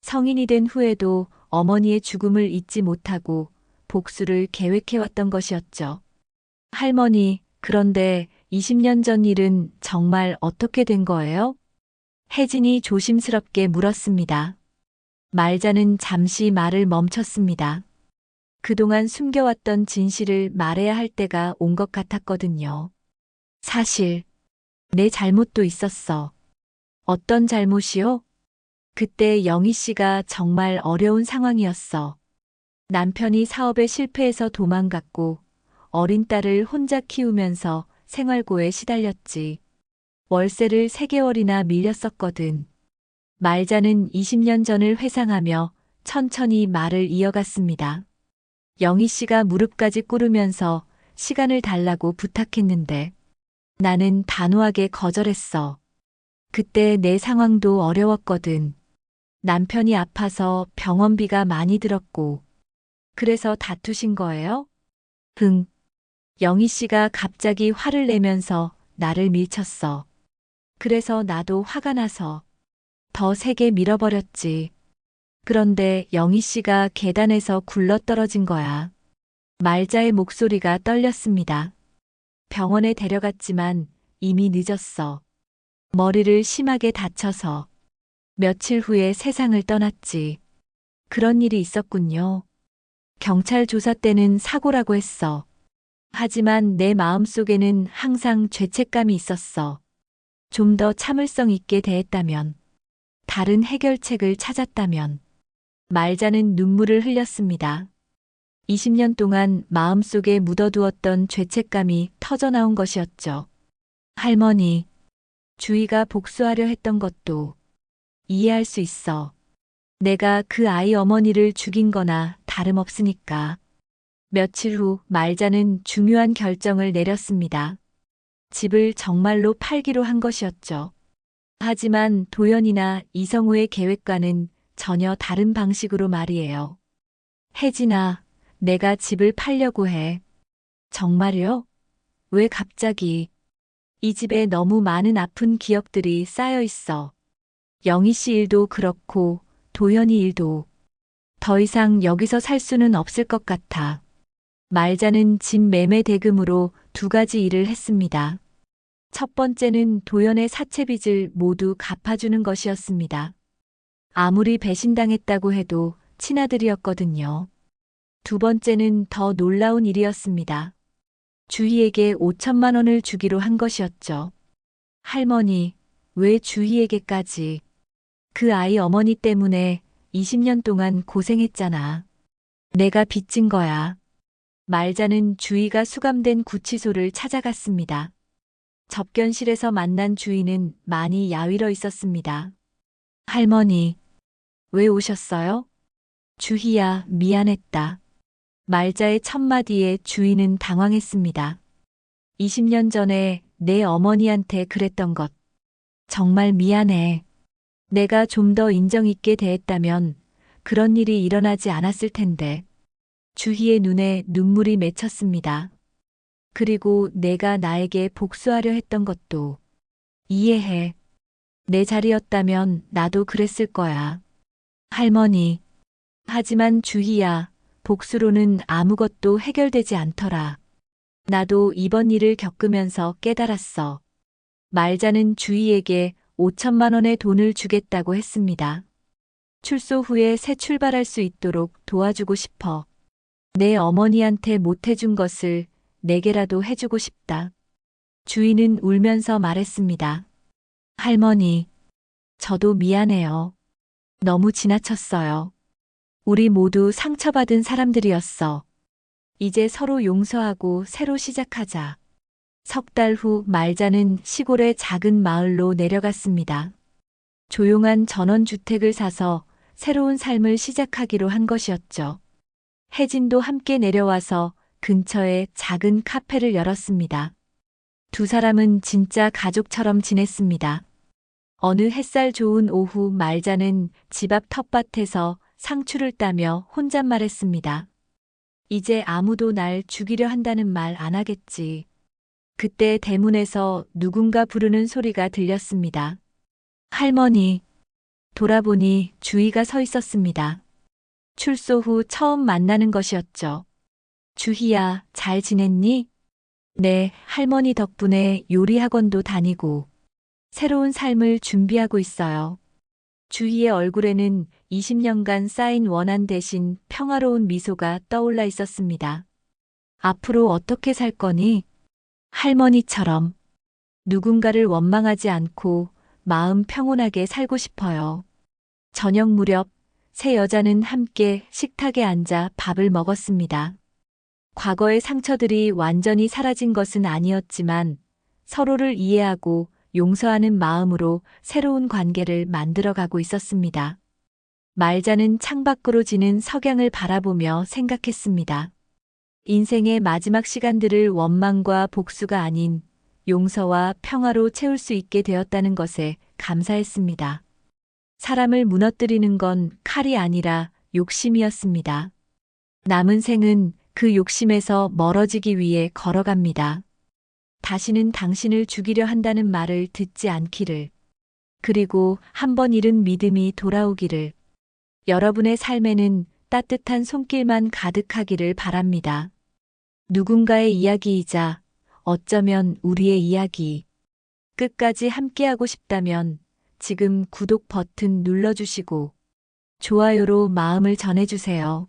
성인이 된 후에도 어머니의 죽음을 잊지 못하고 복수를 계획해왔던 것이었죠. 할머니, 그런데 20년 전 일은 정말 어떻게 된 거예요? 혜진이 조심스럽게 물었습니다. 말자는 잠시 말을 멈췄습니다. 그동안 숨겨왔던 진실을 말해야 할 때가 온 것 같았거든요. 사실, 내 잘못도 있었어. 어떤 잘못이요? 그때 영희 씨가 정말 어려운 상황이었어. 남편이 사업에 실패해서 도망갔고 어린 딸을 혼자 키우면서 생활고에 시달렸지. 월세를 3개월이나 밀렸었거든. 말자는 20년 전을 회상하며 천천히 말을 이어갔습니다. 영희 씨가 무릎까지 꿇으면서 시간을 달라고 부탁했는데 나는 단호하게 거절했어. 그때 내 상황도 어려웠거든. 남편이 아파서 병원비가 많이 들었고. 그래서 다투신 거예요? 응. 영희 씨가 갑자기 화를 내면서 나를 밀쳤어. 그래서 나도 화가 나서 더 세게 밀어버렸지. 그런데 영희 씨가 계단에서 굴러떨어진 거야. 말자의 목소리가 떨렸습니다. 병원에 데려갔지만 이미 늦었어. 머리를 심하게 다쳐서 며칠 후에 세상을 떠났지. 그런 일이 있었군요. 경찰 조사 때는 사고라고 했어. 하지만 내 마음속에는 항상 죄책감이 있었어. 좀 더 참을성 있게 대했다면, 다른 해결책을 찾았다면. 말자는 눈물을 흘렸습니다. 20년 동안 마음속에 묻어두었던 죄책감이 터져나온 것이었죠. 할머니, 주희가 복수하려 했던 것도 이해할 수 있어. 내가 그 아이 어머니를 죽인 거나 다름없으니까. 며칠 후 말자는 중요한 결정을 내렸습니다. 집을 정말로 팔기로 한 것이었죠. 하지만 도연이나 이성우의 계획과는 전혀 다른 방식으로 말이에요. 혜진아, 내가 집을 팔려고 해. 정말요? 왜 갑자기? 이 집에 너무 많은 아픈 기억들이 쌓여 있어. 영희 씨 일도 그렇고 도연이 일도. 더 이상 여기서 살 수는 없을 것 같아. 말자는 집 매매 대금으로 2가지 일을 했습니다. 첫 번째는 도연의 사채빚을 모두 갚아주는 것이었습니다. 아무리 배신당했다고 해도 친아들이었거든요. 두 번째는 더 놀라운 일이었습니다. 주희에게 5천만 원을 주기로 한 것이었죠. 할머니, 왜 주희에게까지? 그 아이 어머니 때문에 20년 동안 고생했잖아. 내가 빚진 거야. 말자는 주희가 수감된 구치소를 찾아갔습니다. 접견실에서 만난 주희는 많이 야위러 있었습니다. 할머니, 왜 오셨어요? 주희야, 미안했다. 말자의 첫마디에 주희는 당황했습니다. 20년 전에 내 어머니한테 그랬던 것. 정말 미안해. 내가 좀 더 인정 있게 대했다면 그런 일이 일어나지 않았을 텐데. 주희의 눈에 눈물이 맺혔습니다. 그리고 내가 나에게 복수하려 했던 것도 이해해. 내 자리였다면 나도 그랬을 거야. 할머니. 하지만 주희야, 복수로는 아무것도 해결되지 않더라. 나도 이번 일을 겪으면서 깨달았어. 말자는 주희에게 5천만 원의 돈을 주겠다고 했습니다. 출소 후에 새 출발할 수 있도록 도와주고 싶어. 내 어머니한테 못해준 것을 내게라도 해주고 싶다. 주희는 울면서 말했습니다. 할머니, 저도 미안해요. 너무 지나쳤어요. 우리 모두 상처받은 사람들이었어. 이제 서로 용서하고 새로 시작하자. 3달 후 말자는 시골의 작은 마을로 내려갔습니다. 조용한 전원주택을 사서 새로운 삶을 시작하기로 한 것이었죠. 혜진도 함께 내려와서 근처에 작은 카페를 열었습니다. 두 사람은 진짜 가족처럼 지냈습니다. 어느 햇살 좋은 오후 말자는 집 앞 텃밭에서 상추를 따며 혼잣말했습니다. 이제 아무도 날 죽이려 한다는 말 안 하겠지. 그때 대문에서 누군가 부르는 소리가 들렸습니다. 할머니. 돌아보니 주희가 서 있었습니다. 출소 후 처음 만나는 것이었죠. 주희야, 잘 지냈니? 네, 할머니 덕분에 요리 학원도 다니고 새로운 삶을 준비하고 있어요. 주희의 얼굴에는 20년간 쌓인 원한 대신 평화로운 미소가 떠올라 있었습니다. 앞으로 어떻게 살 거니? 할머니처럼 누군가를 원망하지 않고 마음 평온하게 살고 싶어요. 저녁 무렵 세 여자는 함께 식탁에 앉아 밥을 먹었습니다. 과거의 상처들이 완전히 사라진 것은 아니었지만 서로를 이해하고 용서하는 마음으로 새로운 관계를 만들어가고 있었습니다. 말자는 창밖으로 지는 석양을 바라보며 생각했습니다. 인생의 마지막 시간들을 원망과 복수가 아닌 용서와 평화로 채울 수 있게 되었다는 것에 감사했습니다. 사람을 무너뜨리는 건 칼이 아니라 욕심이었습니다. 남은 생은 그 욕심에서 멀어지기 위해 걸어갑니다. 다시는 당신을 죽이려 한다는 말을 듣지 않기를. 그리고 한 번 잃은 믿음이 돌아오기를. 여러분의 삶에는 따뜻한 손길만 가득하기를 바랍니다. 누군가의 이야기이자 어쩌면 우리의 이야기. 끝까지 함께하고 싶다면 지금 구독 버튼 눌러주시고 좋아요로 마음을 전해주세요.